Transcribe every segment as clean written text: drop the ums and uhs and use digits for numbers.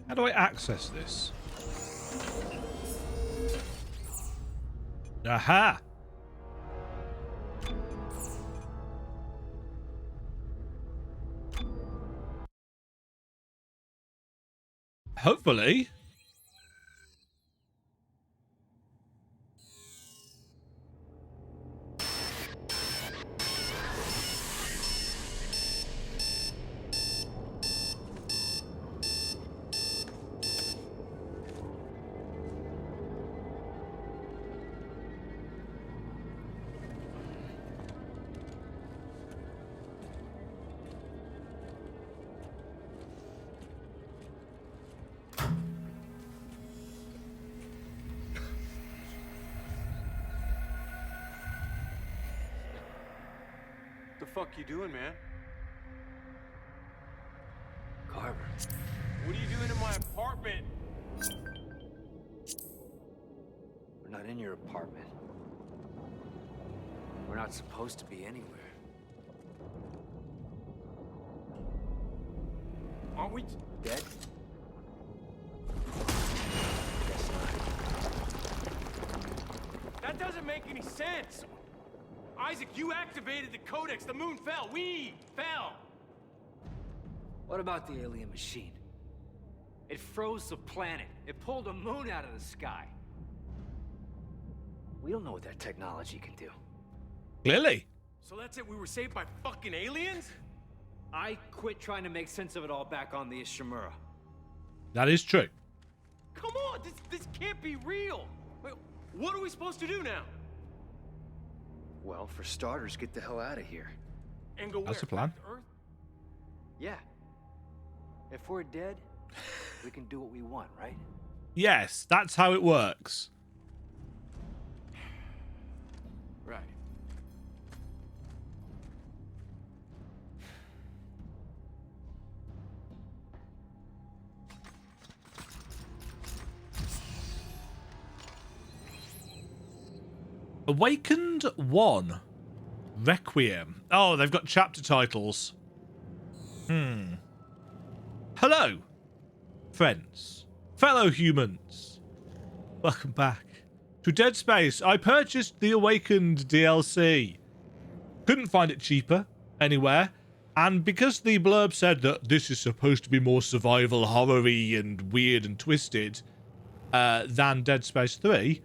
How do I access this? Aha! Hopefully. The fuck you doing, man? Carver. What are you doing in my apartment? We're not in your apartment. We're not supposed to be anywhere. Aren't we Dead? Guess not. That doesn't make any sense. Isaac, you activated the codex. The moon fell. We fell. What about the alien machine? It froze the planet. It pulled a moon out of the sky. We don't know what that technology can do. Clearly. So that's it. We were saved by fucking aliens? I quit trying to make sense of it all back on the Ishimura. That is true. Come on, this can't be real. Wait, what are we supposed to do now? Well, for starters, get the hell out of here. And go where? That's the plan. Back to Earth? Yeah. If we're dead, we can do what we want, right? Yes, that's how it works. Right. Awakened 1. Requiem. Oh, they've got chapter titles. Hello, friends, fellow humans. Welcome back to Dead Space. I purchased the Awakened DLC. Couldn't find it cheaper anywhere. And because the blurb said that this is supposed to be more survival horror-y and weird and twisted than Dead Space 3,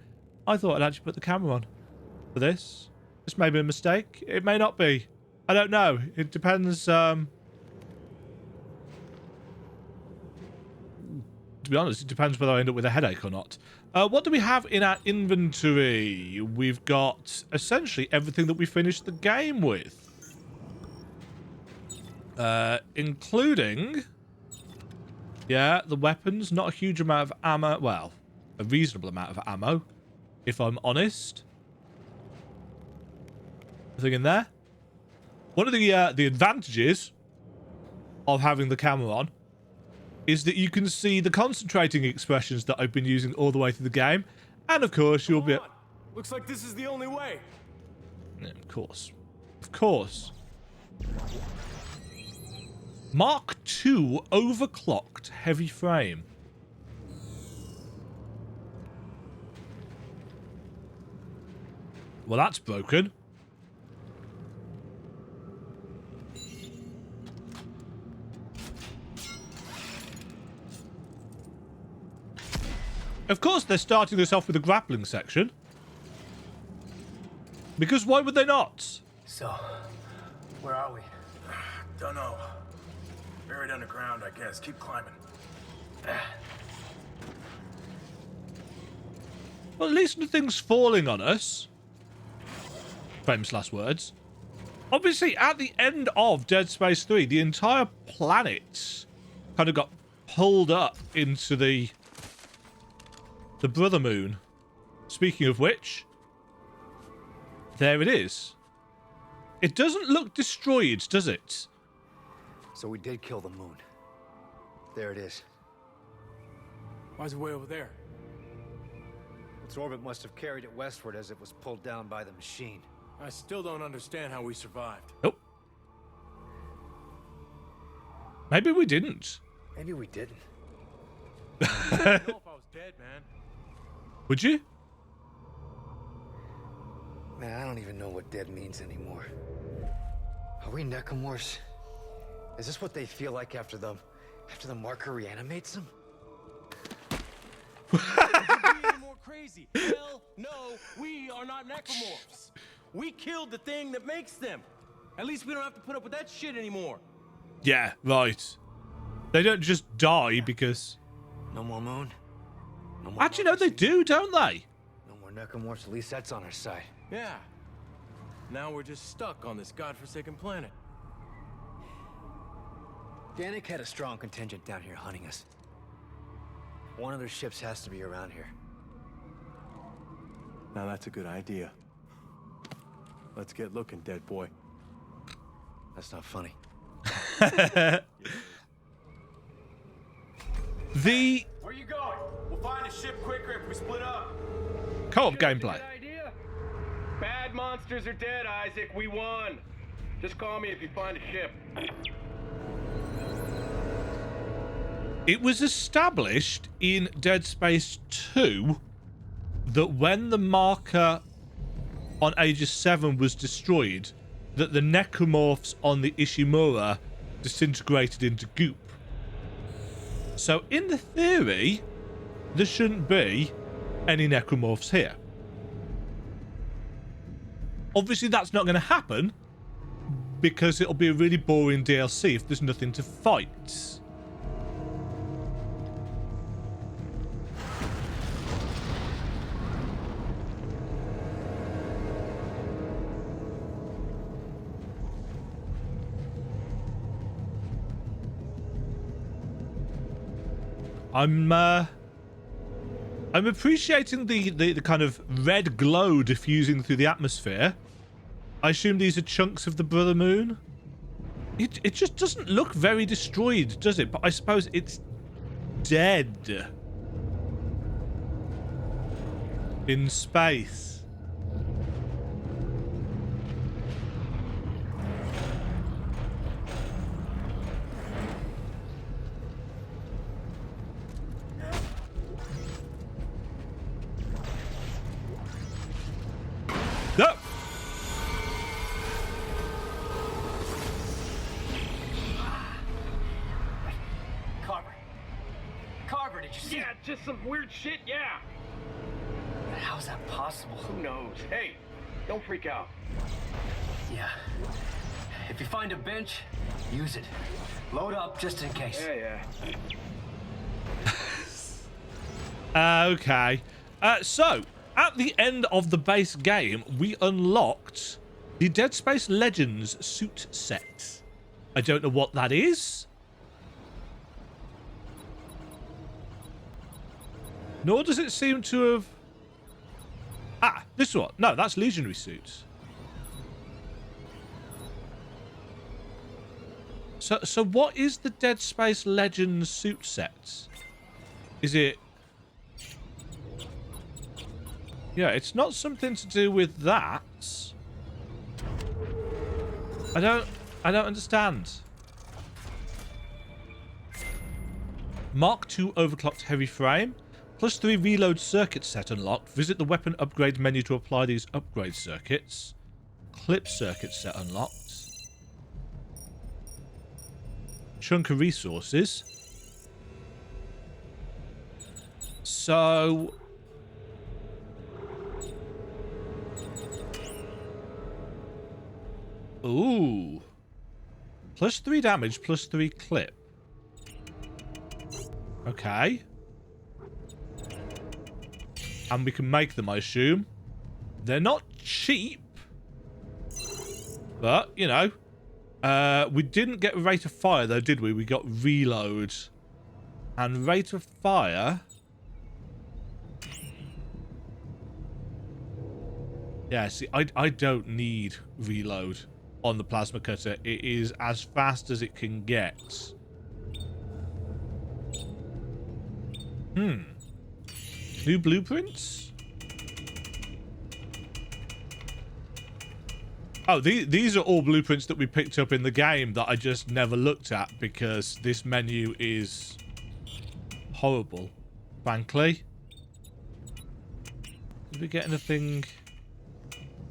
I thought I'd actually put the camera on for this. This may be a mistake. It may not be. I don't know. It depends. To be honest, it depends whether I end up with a headache or not. What do we have in our inventory? We've got essentially everything that we finished the game with. Including... yeah, the weapons. Not a huge amount of ammo. Well, a reasonable amount of ammo, if I'm honest. Nothing in there. One of the advantages of having the camera on is that you can see the concentrating expressions that I've been using all the way through the game. And of course, you'll be... Looks like this is the only way. Yeah, of course. Of course. Mark II overclocked heavy frame. Well, that's broken. Of course, they're starting this off with a grappling section. Because why would they not? So, where are we? Don't know. Buried underground, I guess. Keep climbing. Well, at least nothing's falling on us. Famous last words. Obviously, at the end of Dead Space 3, the entire planet kind of got pulled up into the brother moon. Speaking of which, there it is. It doesn't look destroyed, does it? So we did kill the moon. There it is. Why is it way over there? Its orbit must have carried it westward as it was pulled down by the machine. I still don't understand how we survived. Nope. Maybe we didn't. Maybe we didn't. I don't know if I was dead, man. Would you? Man, I don't even know what dead means anymore. Are we necromorphs? Is this what they feel like after the marker reanimates them? Could you be any more crazy? Hell no, we are not necromorphs. We killed the thing that makes them. At least we don't have to put up with that shit anymore. Yeah, right. They don't just die because... No more moon. No more Actually, no, they do, don't they? No more necromorphs. At least that's on our side. Yeah. Now we're just stuck on this godforsaken planet. Danik had a strong contingent down here hunting us. One of their ships has to be around here. Now that's a good idea. Let's get looking, dead boy. That's not funny. The Where you going? We'll find a ship quicker if we split up. co-op gameplay. idea. Bad monsters are dead, Isaac. We won. Just call me if you find a ship. It was established in Dead Space 2 that when the marker on Aegis 7 was destroyed, that the necromorphs on the Ishimura disintegrated into goop. So in the theory, there shouldn't be any necromorphs here. Obviously that's not going to happen because it'll be a really boring DLC if there's nothing to fight. I'm appreciating the kind of red glow diffusing through the atmosphere. I assume these are chunks of the Brother Moon. It just doesn't look very destroyed, does it? But I suppose it's dead in space. No. Carver, did you see? Yeah, just some weird shit, yeah. How is that possible? Who knows? Hey, don't freak out. Yeah. If you find a bench, use it. Load up just in case. Yeah. Okay. So, at the end of the base game, we unlocked the Dead Space Legends suit set. I don't know what that is. Nor does it seem to have... Ah, this one. No, that's Legionary suits. So what is the Dead Space Legends suit set? Is it... Yeah, it's not something to do with that. I don't understand. Mark II overclocked heavy frame. +3 reload circuit set unlocked. Visit the weapon upgrade menu to apply these upgrade circuits. Clip circuit set unlocked. Chunk of resources. So... Ooh. +3 damage, +3 clip. Okay. And we can make them, I assume. They're not cheap. But, you know. We didn't get rate of fire, though, did we? We got reload. And rate of fire... Yeah, see, I don't need reload on the plasma cutter. It is as fast as it can get. New blueprints? Oh, these are all blueprints that we picked up in the game that I just never looked at because this menu is horrible, frankly. Did we get anything?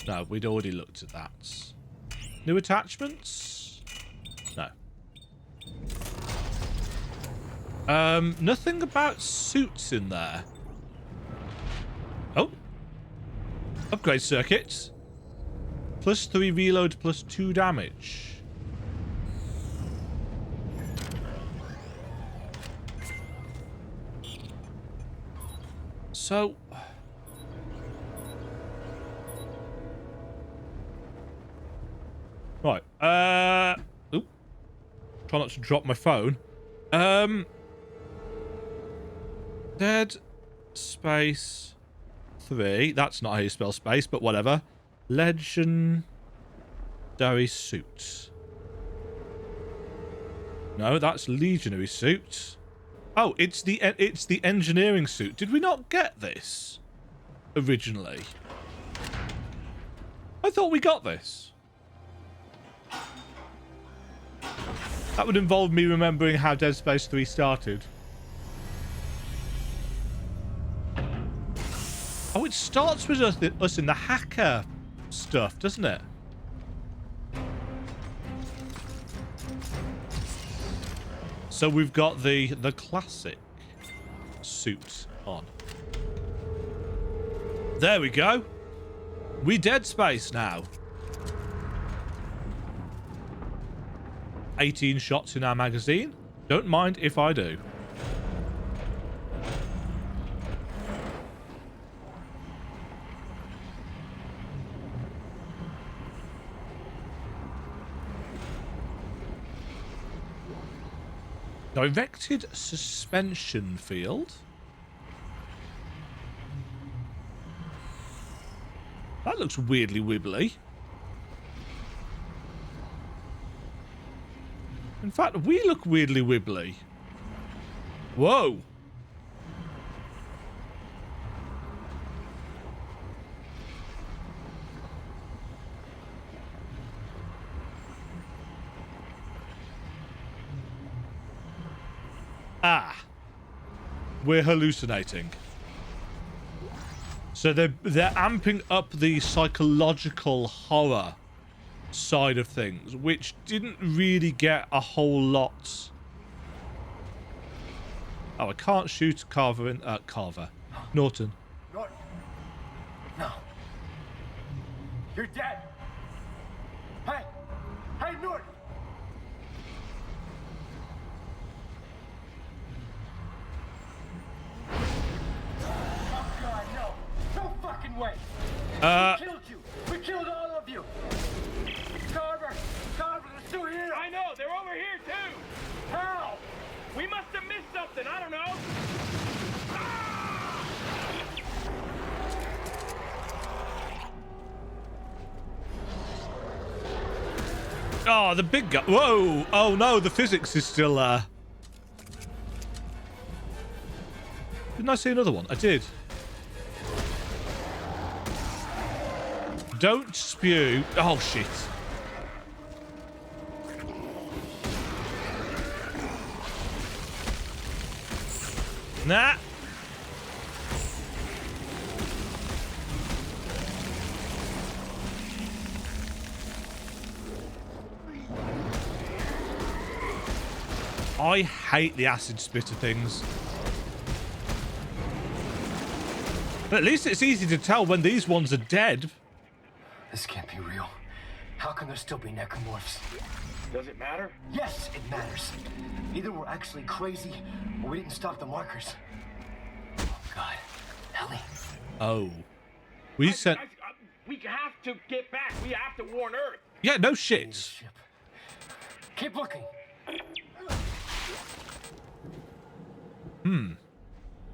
No, we'd already looked at that. New attachments? No. Nothing about suits in there. Oh. Upgrade circuits. +3 reload, +2 damage. So... Right. Oop. Try not to drop my phone. Dead Space 3. That's not how you spell space, but whatever. Legendary suit. No, that's legionary suit. Oh, it's the engineering suit. Did we not get this originally? I thought we got this. That would involve me remembering how Dead Space 3 started. Oh, it starts with us in the hacker stuff, doesn't it? So we've got the classic suit on. There we go. We Dead Space now. 18 shots in our magazine. Don't mind if I do. Directed suspension field. That looks weirdly wibbly. In fact, we look weirdly wibbly. Whoa. Ah. We're hallucinating. So they're amping up the psychological horror side of things, which didn't really get a whole lot. Oh, I can't shoot Carver in Norton. Norton. No. You're dead. Hey. Hey, Norton. Oh, God, no. No fucking way. We killed you. We killed all of you. Carver, they're still here. I know, they're over here too. How? We must have missed something. I don't know. Oh, the big guy. Whoa. Oh, no, the physics is still there. Didn't I see another one? I did. Don't spew. Oh, shit. Nah. I hate the acid spitter things. But at least it's easy to tell when these ones are dead. This can't be real. How can there still be necromorphs? Does it matter? Yes, it matters. Either we're actually crazy, or we didn't stop the markers. Oh, God. Ellie. Oh. We sent... We have to get back. We have to warn Earth. Yeah, no shit. Ship. Keep looking.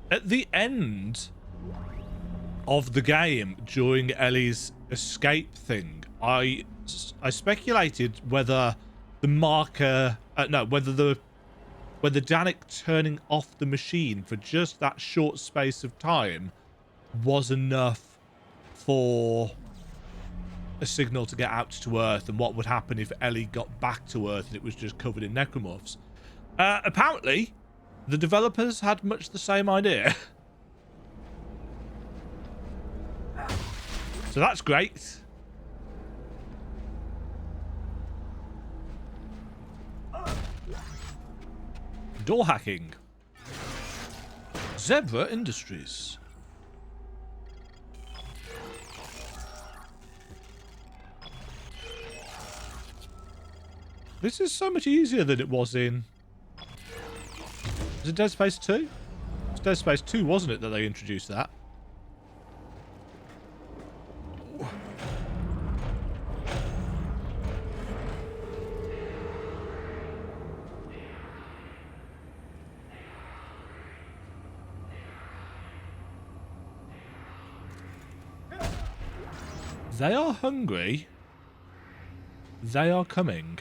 At the end of the game, during Ellie's escape thing, I speculated whether the marker... whether Danik turning off the machine for just that short space of time was enough for a signal to get out to Earth and what would happen if Ellie got back to Earth and it was just covered in necromorphs. Apparently, the developers had much the same idea. So that's great. Door hacking. Zebra Industries. This is so much easier than it was in... Was it Dead Space 2? It was Dead Space 2, wasn't it, that they introduced that? They are hungry. They are coming.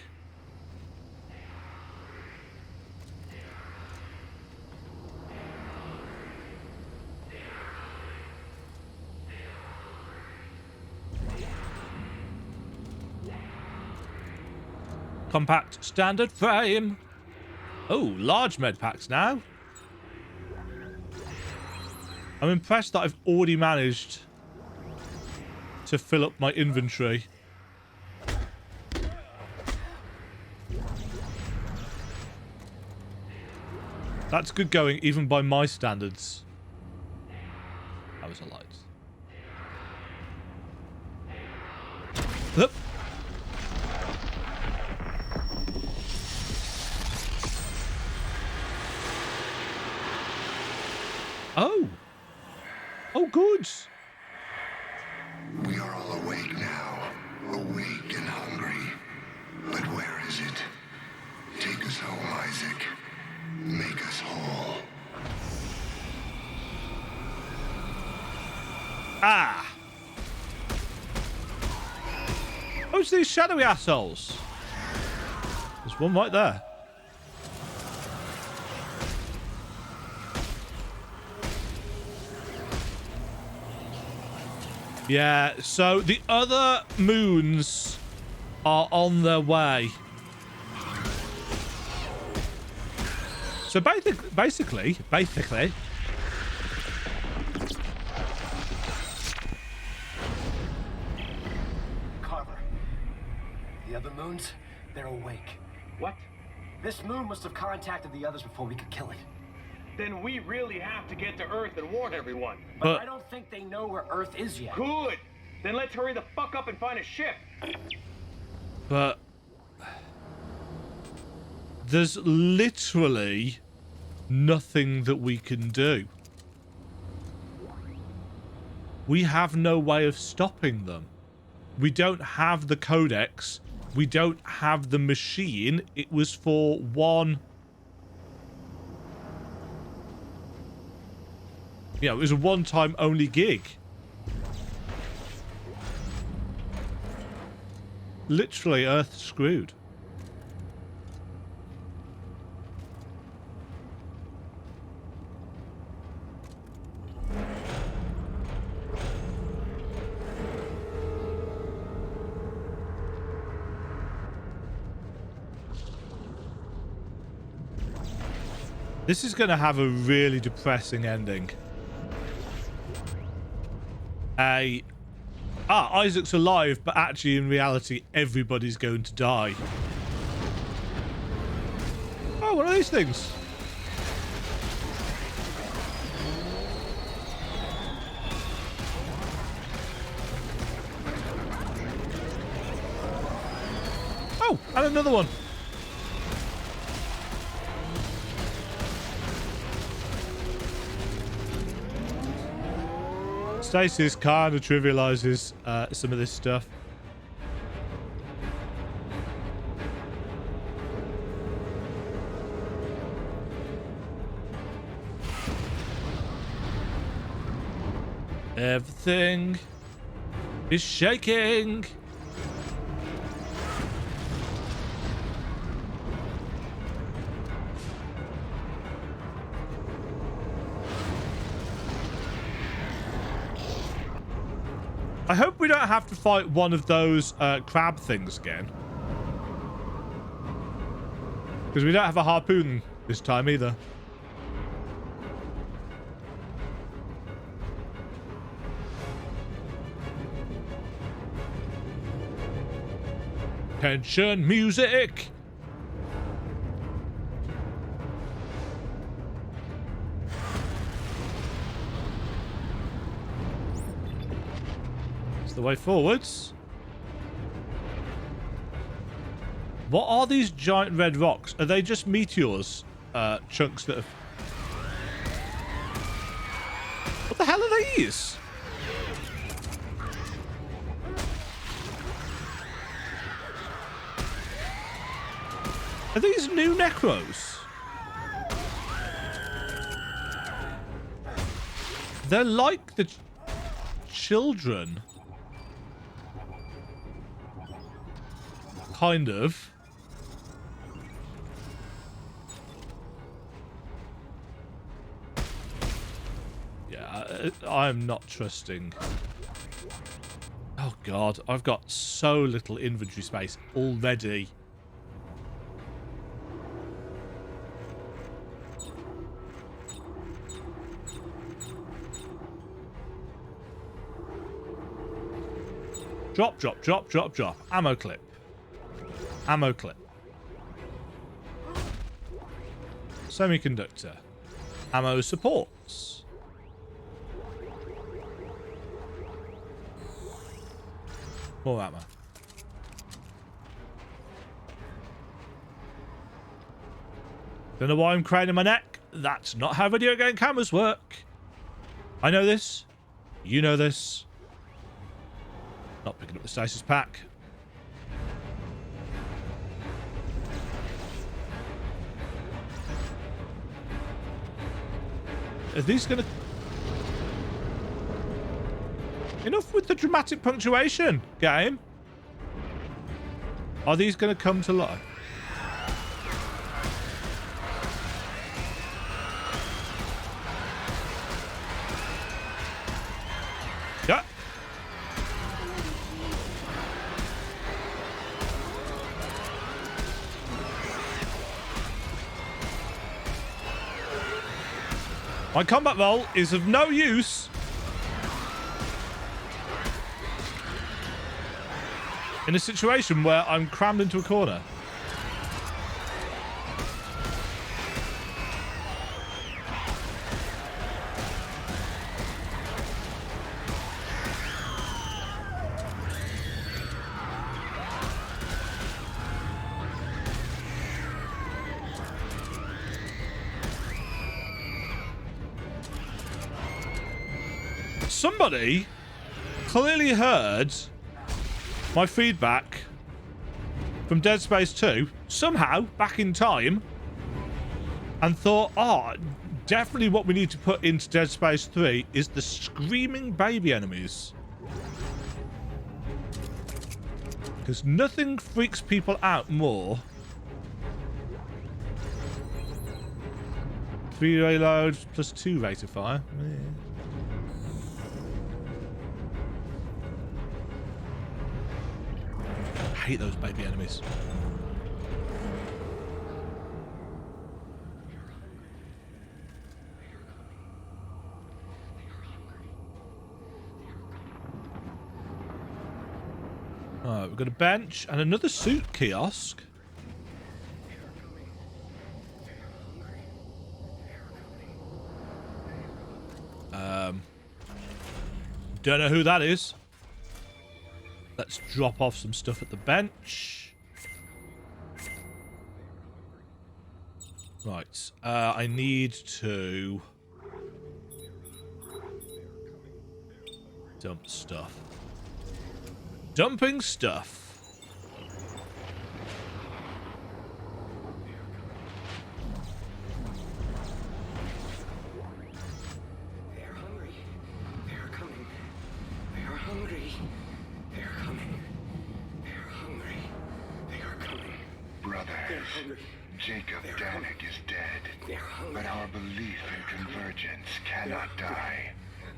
Compact standard frame. Oh, large med packs now. I'm impressed that I've already managed to fill up my inventory. That's good going, even by my standards. That was a light. Hup. Oh. Oh, good. We are all awake now, awake and hungry. But where is it? Take us home, Isaac. Make us whole. Ah! Oh, it's these shadowy assholes. There's one right there. Yeah, so the other moons are on their way. So basically, Carver, the other moons, they're awake. What? This moon must have contacted the others before we could kill it. Then we really have to get to Earth and warn everyone. But I don't think they know where Earth is yet. Good. Then let's hurry the fuck up and find a ship. But there's literally nothing that we can do. We have no way of stopping them. We don't have the codex. We don't have the machine. It was for one... Yeah, it was a one-time only gig. Literally, Earth screwed. This is going to have a really depressing ending. Isaac's alive, but actually in reality everybody's going to die. Oh, what are these things? Oh, and another one. Stasis kind of trivializes some of this stuff. Everything is shaking. I hope we don't have to fight one of those crab things again. Because we don't have a harpoon this time either. Tension music! It's the way forwards. What are these giant red rocks? Are they just meteors? Chunks that have... What the hell are these? Are these new Necros? They're like the children. Kind of. Yeah, I'm not trusting. Oh god, I've got so little inventory space already. Drop, drop, drop, drop, drop. Ammo clip. Ammo clip. Semiconductor. Ammo supports. More ammo. Don't know why I'm craning my neck. That's not how video game cameras work. I know this. You know this. Not picking up the stasis pack. Are these gonna... Enough with the dramatic punctuation, game. Are these gonna come to life? Yeah. My combat roll is of no use in a situation where I'm crammed into a corner. Somebody clearly heard my feedback from Dead Space 2 somehow back in time and thought, oh, definitely what we need to put into Dead Space 3 is the screaming baby enemies. Because nothing freaks people out more. 3 reload plus 2 rate of fire. Yeah. I hate those baby enemies. Alright, we've got a bench and another suit kiosk. Don't know who that is. Let's drop off some stuff at the bench. Right. I need to dump stuff. Dumping stuff. They're hungry. They're coming. They're hungry. They're coming. They're hungry. They are coming. Brothers, They're hungry. Jacob They're Danik hungry. is dead, They're hungry. but our belief in convergence cannot die.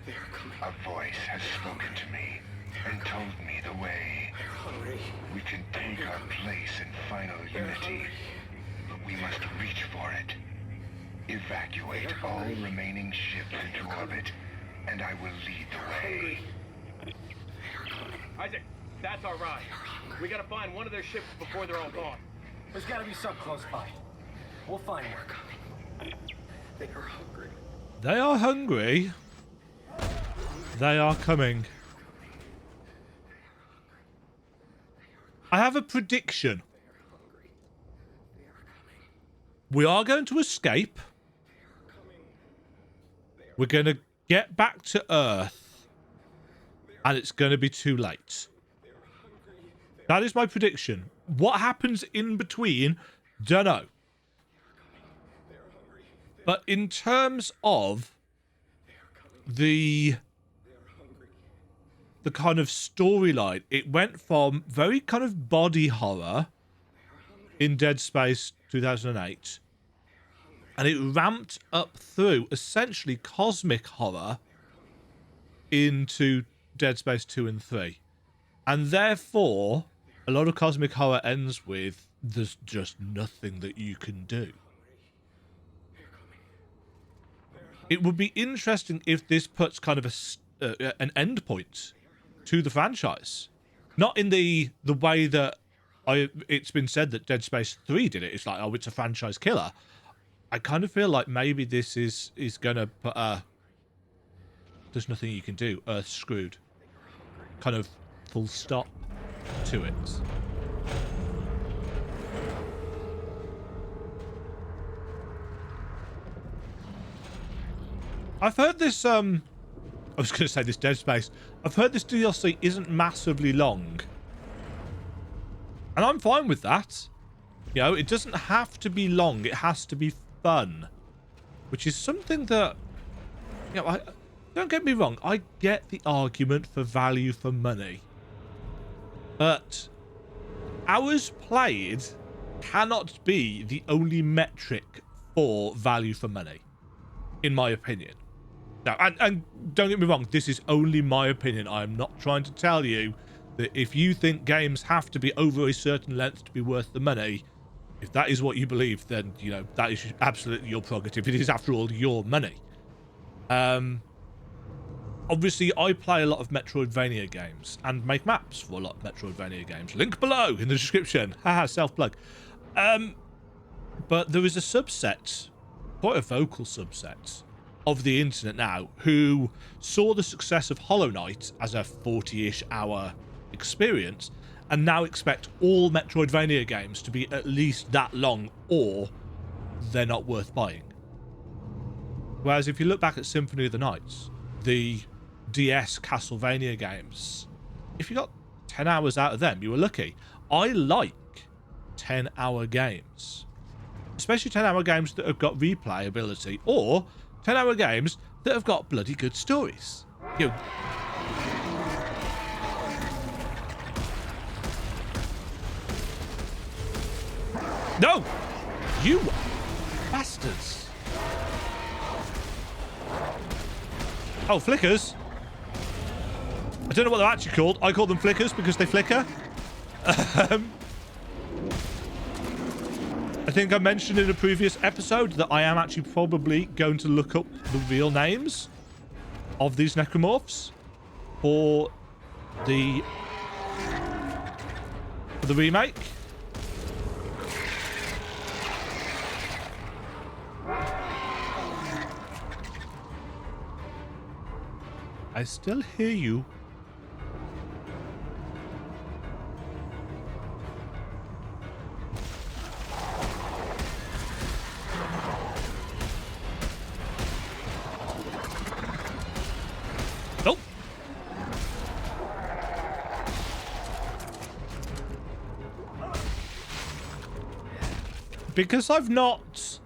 They're coming. A voice has spoken to me. and told me the way. We can take our place in final unity, but we must reach for it. Evacuate all remaining ships into orbit, and I will lead the way. Isaac, that's our ride. We gotta find one of their ships before they're all gone. There's gotta be some close by. We'll find one. They are hungry. They are hungry. They are coming. I have a prediction. We are going to escape. We're going to get back to Earth. And it's going to be too late. That is my prediction. What happens in between, don't know. But in terms of the kind of storyline, it went from very kind of body horror in Dead Space 2008, and it ramped up through essentially cosmic horror into Dead Space 2 and 3. And therefore, a lot of cosmic horror ends with, there's just nothing that you can do. It would be interesting if this puts kind of an end point to the franchise. Not in the way that it's been said that Dead Space 3 did it. It's like, oh, it's a franchise killer. I kind of feel like maybe this is going to put there's nothing you can do. Earth's screwed. Kind of full stop to it. I've heard this, I was going to say this Dead Space. I've heard this DLC isn't massively long. And I'm fine with that. You know, it doesn't have to be long. It has to be fun. Which is something that, you know, don't get me wrong. I get the argument for value for money. But hours played cannot be the only metric for value for money. In my opinion. Now, and don't get me wrong, this is only my opinion. I'm not trying to tell you that if you think games have to be over a certain length to be worth the money, if that is what you believe, then, you know, that is absolutely your prerogative. It is, after all, your money. Obviously, I play a lot of Metroidvania games and make maps for a lot of Metroidvania games. Link below in the description. Haha, self-plug. But there is a subset, quite a vocal subset, of the internet now who saw the success of Hollow Knight as a 40-ish hour experience and now expect all Metroidvania games to be at least that long, or they're not worth buying. Whereas if you look back at Symphony of the Night, the DS Castlevania games, if you got 10 hours out of them, you were lucky. I like 10-hour games. Especially 10-hour games that have got replayability, or 10-hour games that have got bloody good stories. You know, no! You bastards! Oh, flickers. I don't know what they're actually called. I call them flickers because they flicker. I think I mentioned in a previous episode that I am actually probably going to look up the real names of these necromorphs for the remake. I still hear you. Nope. Because I've not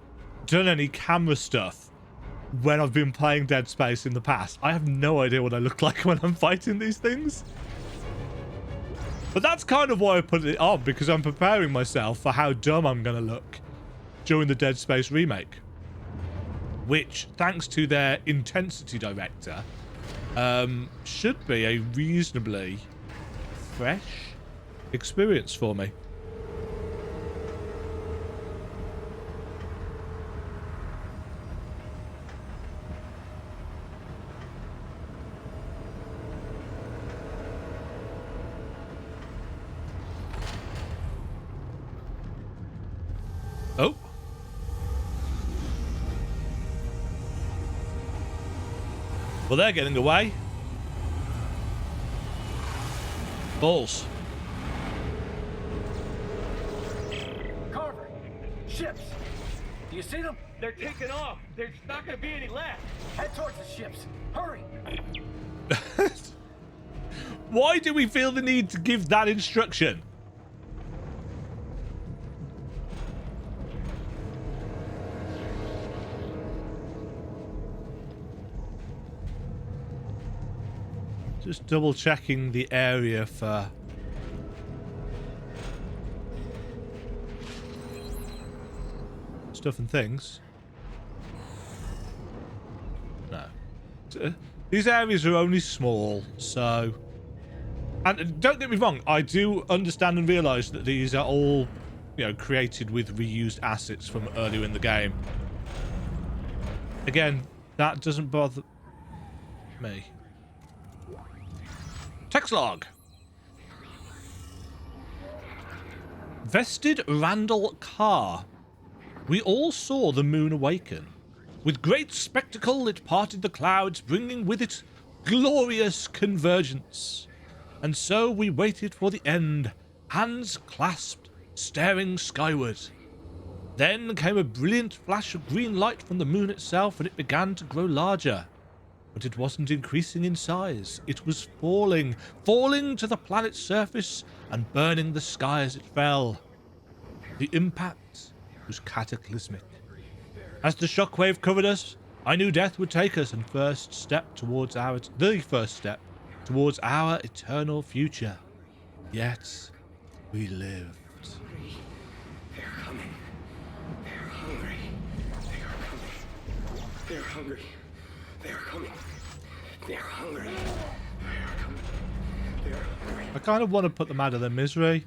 done any camera stuff when I've been playing Dead Space in the past, I have no idea what I look like when I'm fighting these things. But that's kind of why I put it on, because I'm preparing myself for how dumb I'm going to look during the Dead Space remake. Which, thanks to their intensity director, should be a reasonably fresh experience for me. Oh. Well, they're getting away. Balls. Carver, ships. Do you see them? They're taking off. There's not gonna be any left. Head towards the ships. Hurry. Why do we feel the need to give that instruction? Just double checking the area for stuff and things. No. These areas are only small, so... And don't get me wrong, I do understand and realise that these are all, you know, created with reused assets from earlier in the game. Again, that doesn't bother me. Text log. Vested Randall Carr. We all saw the moon awaken. With great spectacle it parted the clouds, bringing with it glorious convergence. And so we waited for the end, hands clasped, staring skyward. Then came a brilliant flash of green light from the moon itself, and it began to grow larger. But it wasn't increasing in size. It was falling to the planet's surface and burning the sky as it fell. The impact was cataclysmic. As the shockwave covered us, I knew death would take us, and the first step towards our eternal future. Yet we lived. They're coming. They're hungry. They are coming. They're hungry. They're coming. They're hungry. They're coming. They're hungry. I kind of want to put them out of their misery.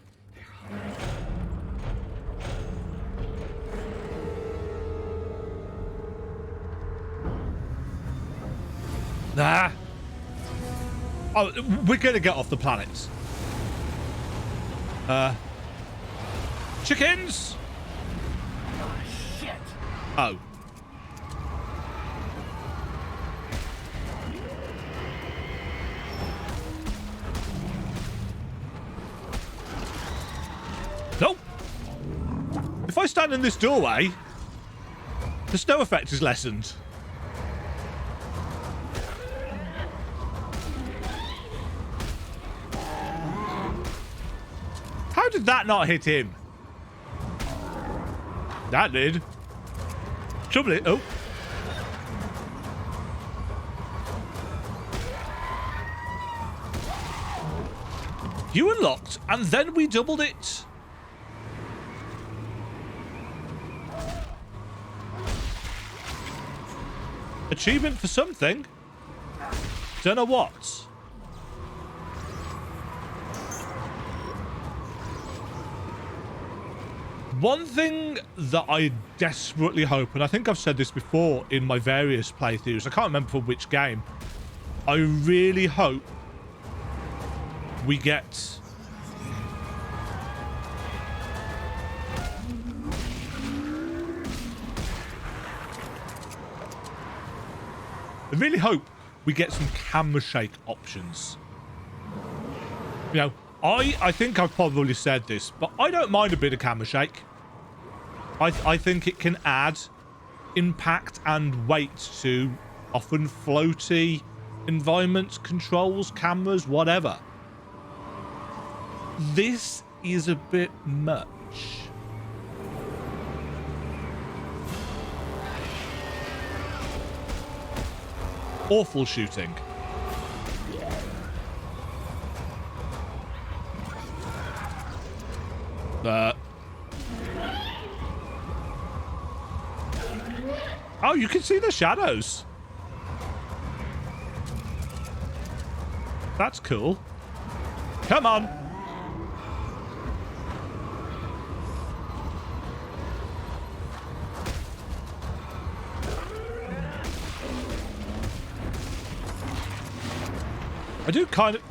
Nah. Oh, we're gonna get off the planet. Chickens. Shit. Oh. Nope. If I stand in this doorway, the snow effect is lessened. How did that not hit him? That did. Trouble it. Oh. You unlocked, and then we doubled it. Achievement for something. Don't know what. One thing that I desperately hope, and I think I've said this before in my various playthroughs, I can't remember for which game, I really hope we get some camera shake options. You know, I think I've probably said this, but I don't mind a bit of camera shake. I think it can add impact and weight to often floaty environments, controls, cameras, whatever. This is a bit much. Awful shooting. Oh, you can see the shadows. That's cool. Come on. I do kind of...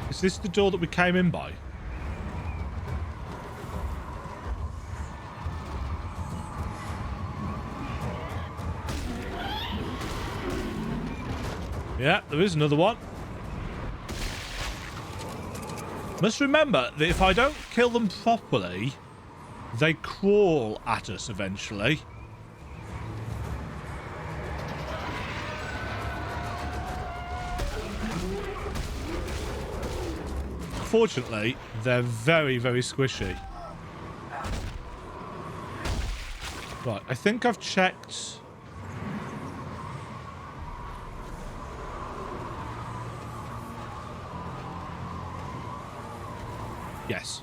Is this the door that we came in by? Yeah, there is another one. Must remember that if I don't kill them properly, they crawl at us eventually. Fortunately, they're very, very squishy. Right, I think I've checked... Yes.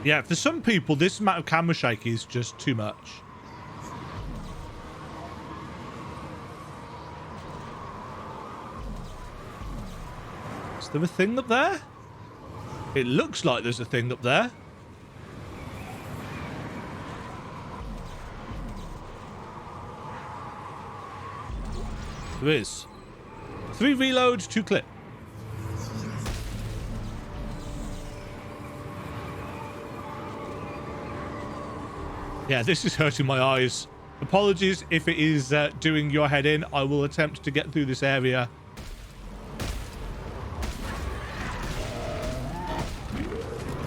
Yeah, for some people, this amount of camera shake is just too much. Is there a thing up there? It looks like there's a thing up there. There is. 3 reload, 2 clip. Yeah, this is hurting my eyes. Apologies if it is doing your head in. I will attempt to get through this area.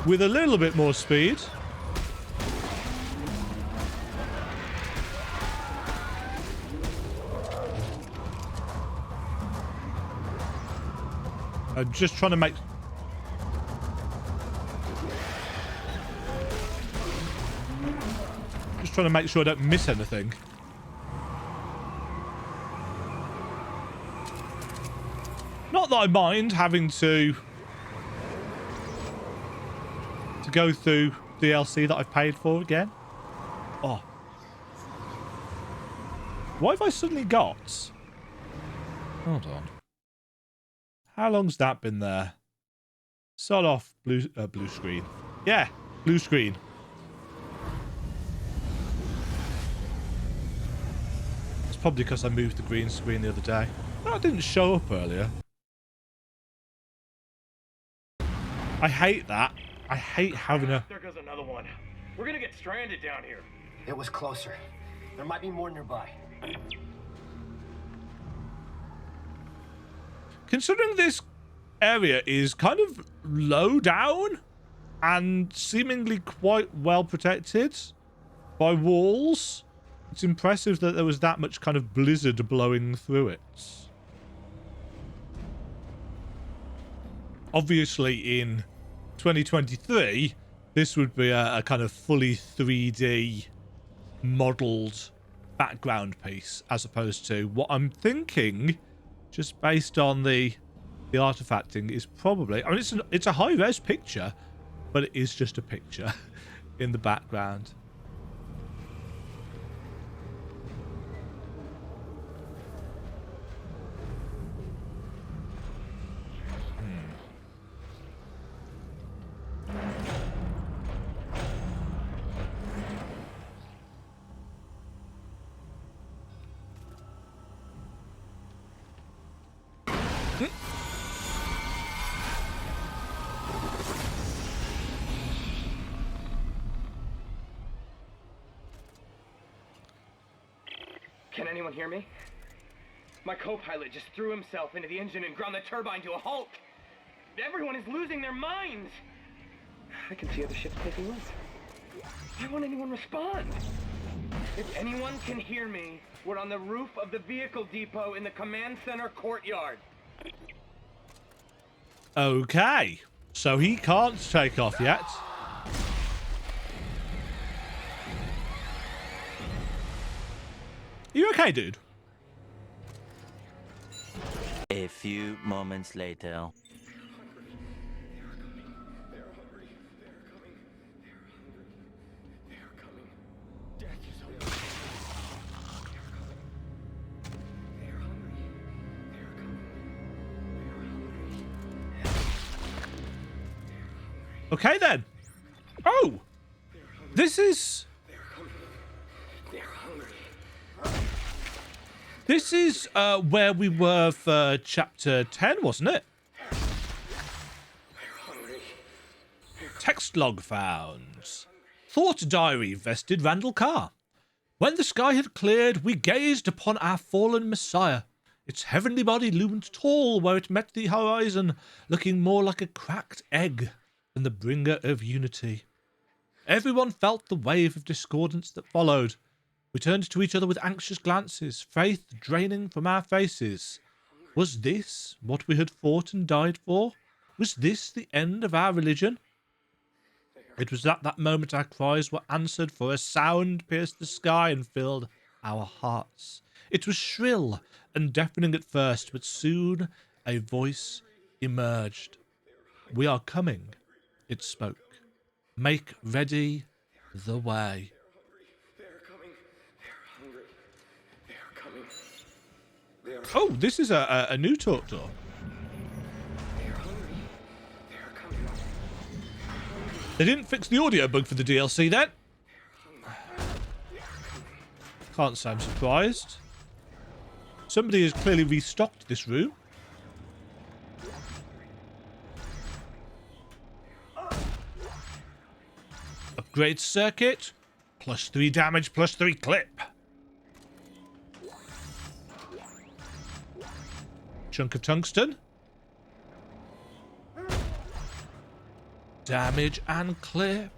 With a little bit more speed. I'm just trying to make... Trying to make sure I don't miss anything. Not that I mind having to go through DLC that I've paid for again. Oh. Why have I suddenly got... Hold on. How long's that been there? Start off blue screen. Yeah, blue screen. Probably because I moved the green screen the other day. That didn't show up earlier. I hate that. I hate having a... There goes another one. We're gonna get stranded down here. It was closer. There might be more nearby. Considering this area is kind of low down and seemingly quite well protected by walls, it's impressive that there was that much kind of blizzard blowing through it. Obviously, in 2023, this would be a kind of fully 3D modeled background piece, as opposed to what I'm thinking, just based on the artifacting, is probably... I mean, it's a high-res picture, but it is just a picture in the background. Can anyone hear me? My co-pilot just threw himself into the engine and ground the turbine to a halt. Everyone is losing their minds. I can see other ships taking off. Why won't anyone respond? If anyone can hear me, we're on the roof of the vehicle depot in the command center courtyard. Okay, so he can't take off yet. You okay, dude? A few moments later. Okay, then. Oh! This is... They're hungry. This is where we were for chapter 10, wasn't it? They're hungry. Text log found. Thought diary vested Randall Carr. When the sky had cleared, we gazed upon our fallen Messiah. Its heavenly body loomed tall where it met the horizon, looking more like a cracked egg than the bringer of unity. Everyone felt the wave of discordance that followed. We turned to each other with anxious glances, faith draining from our faces. Was this what we had fought and died for? Was this the end of our religion? It was at that moment our cries were answered, for a sound pierced the sky and filled our hearts. It was shrill and deafening at first, but soon a voice emerged. "We are coming," it spoke. "Make ready the way." They're coming. They're hungry. They're coming. They're Oh, this is a new talk door. hungry. They're coming. They didn't fix the audio bug for the DLC then. Can't say I'm surprised. Somebody has clearly restocked this room. Upgrade circuit. +3 damage, +3 clip. Chunk of tungsten. Damage and clip.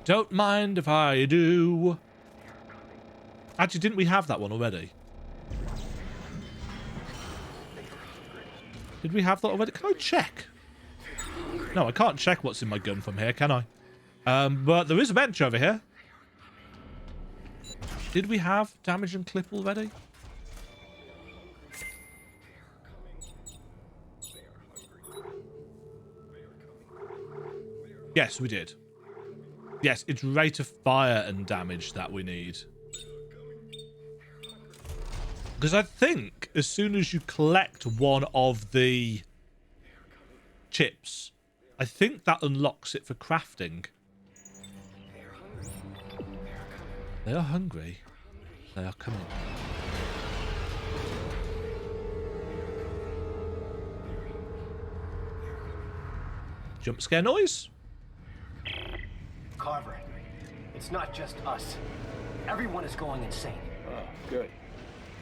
Don't mind if I do. Actually, didn't we have that one already? Did we have that already? Can I check? No, I can't check what's in my gun from here, can I? But there is a bench over here. Did we have damage and clip already? Yes, we did. Yes, it's rate of fire and damage that we need. Because I think as soon as you collect one of the chips, I think that unlocks it for crafting. They are hungry. They are coming. Jump scare noise. Carver, it's not just us. Everyone is going insane. Oh, good.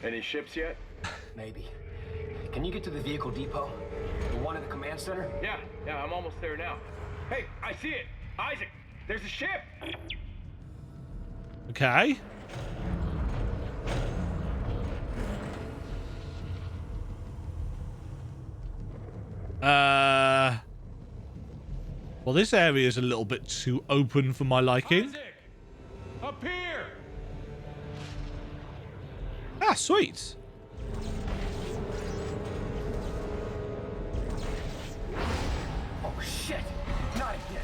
Any ships yet? Maybe. Can you get to the vehicle depot? The one at the command center? Yeah, I'm almost there now. Hey, I see it! Isaac, there's a ship! Okay. Well, this area is a little bit too open for my liking. Isaac! Up here! Ah, sweet. Oh shit! Not again!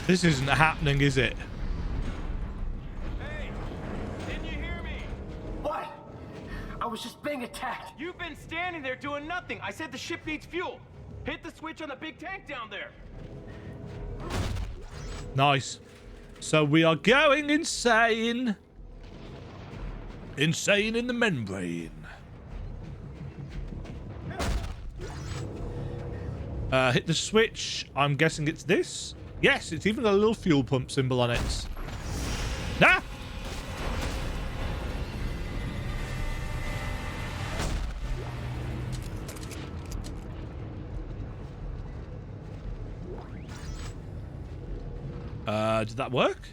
This isn't happening, is it? Hey! Didn't you hear me? What? I was just being attacked. You've been standing there doing nothing. I said the ship needs fuel. Hit the switch on the big tank down there. Nice. So we are going insane. Insane in the membrane. Hit the switch. I'm guessing it's this. Yes, it's even got a little fuel pump symbol on it. Ah! Did that work?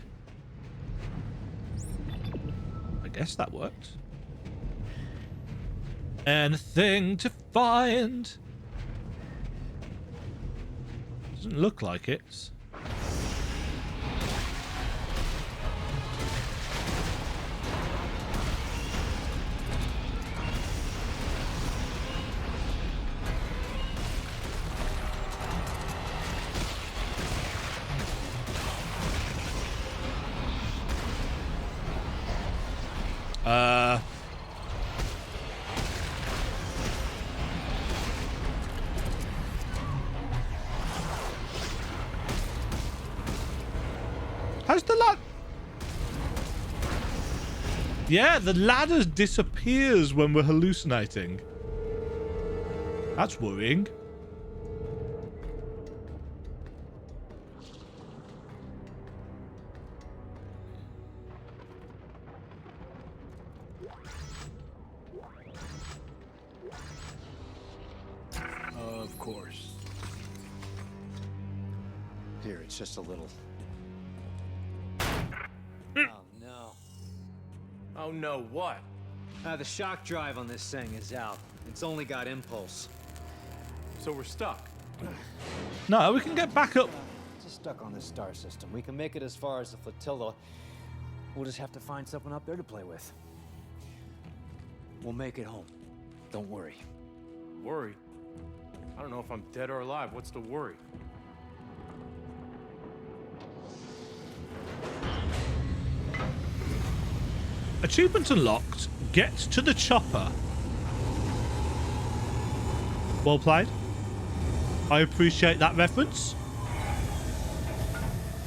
I guess that worked. Anything to find? Doesn't look like it. How's the ladder? Yeah, the ladder disappears when we're hallucinating. That's worrying. Of course. Here, it's just a little. Oh no. Oh no, what? The shock drive on this thing is out. It's only got impulse. So we're stuck. No, we can get back up. Just stuck on this star system. We can make it as far as the flotilla. We'll just have to find something up there to play with. We'll make it home. Don't worry. Worried? I don't know if I'm dead or alive. What's the worry? Achievement unlocked. Get to the chopper. Well played. I appreciate that reference.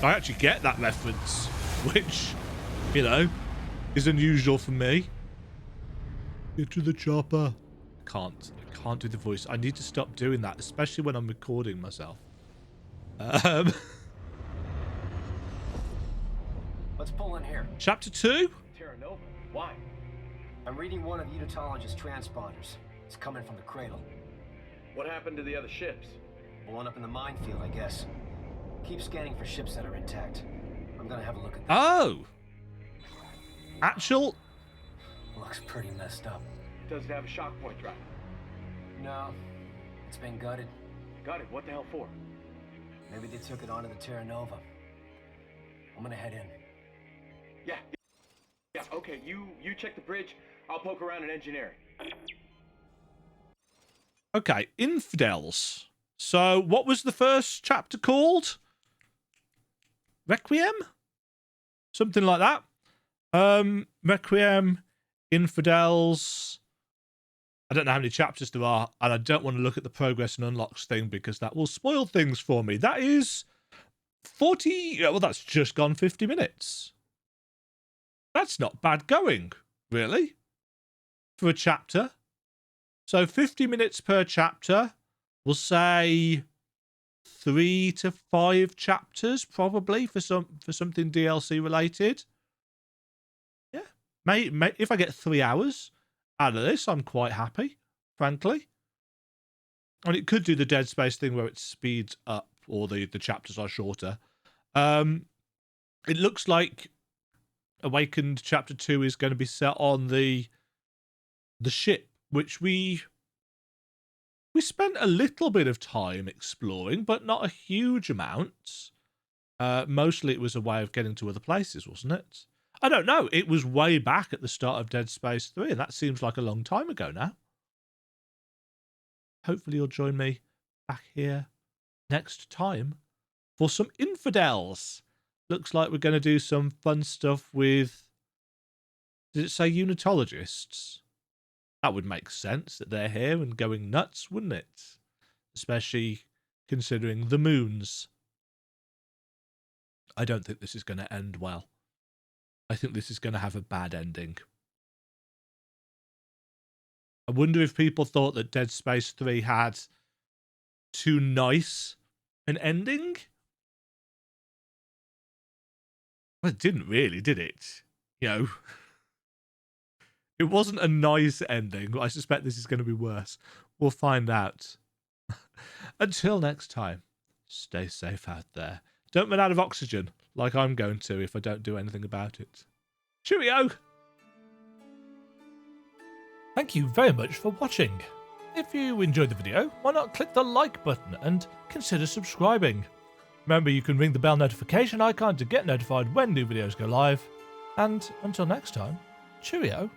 I actually get that reference, which, you know, is unusual for me. Get to the chopper. I can't do the voice. I need to stop doing that, especially when I'm recording myself. Let's pull in here. Chapter 2? Terra Nova. Why? I'm reading one of the Unitologist's transponders. It's coming from the cradle. What happened to the other ships? One up in the minefield, I guess. Keep scanning for ships that are intact. I'm gonna have a look at this. Oh! Actual... Looks pretty messed up. Does it have a shock point drive? No, it's been gutted. Got it. What the hell for? Maybe they took it onto the Terra Nova. I'm gonna head in. Yeah, okay, you check the bridge. I'll poke around in engineering. Okay, infidels. So, what was the first chapter called? Requiem? Something like that. Requiem, infidels. I don't know how many chapters there are, and I don't want to look at the progress and unlocks thing because that will spoil things for me. That is 40... Well, that's just gone 50 minutes. That's not bad going, really, for a chapter. So 50 minutes per chapter. We'll say 3 to 5 chapters, probably, for something DLC related. Yeah, if I get 3 hours out of this, I'm quite happy, frankly. And it could do the Dead Space thing where it speeds up, or the chapters are shorter. It looks like Awakened Chapter 2 is going to be set on the ship, which we spent a little bit of time exploring, but not a huge amount. Mostly it was a way of getting to other places, wasn't it? I don't know. It was way back at the start of Dead Space 3, and that seems like a long time ago now. Hopefully you'll join me back here next time for some infidels. Looks like we're going to do some fun stuff with... Did it say unitologists? That would make sense that they're here and going nuts, wouldn't it? Especially considering the moons. I don't think this is going to end well. I think this is going to have a bad ending. I wonder if people thought that Dead Space 3 had too nice an ending? Well, it didn't really, did it? You know, it wasn't a nice ending, but I suspect this is going to be worse. We'll find out. Until next time, stay safe out there. Don't run out of oxygen, like I'm going to if I don't do anything about it. Cheerio! Thank you very much for watching. If you enjoyed the video, why not click the like button and consider subscribing. Remember, you can ring the bell notification icon to get notified when new videos go live. And until next time, cheerio.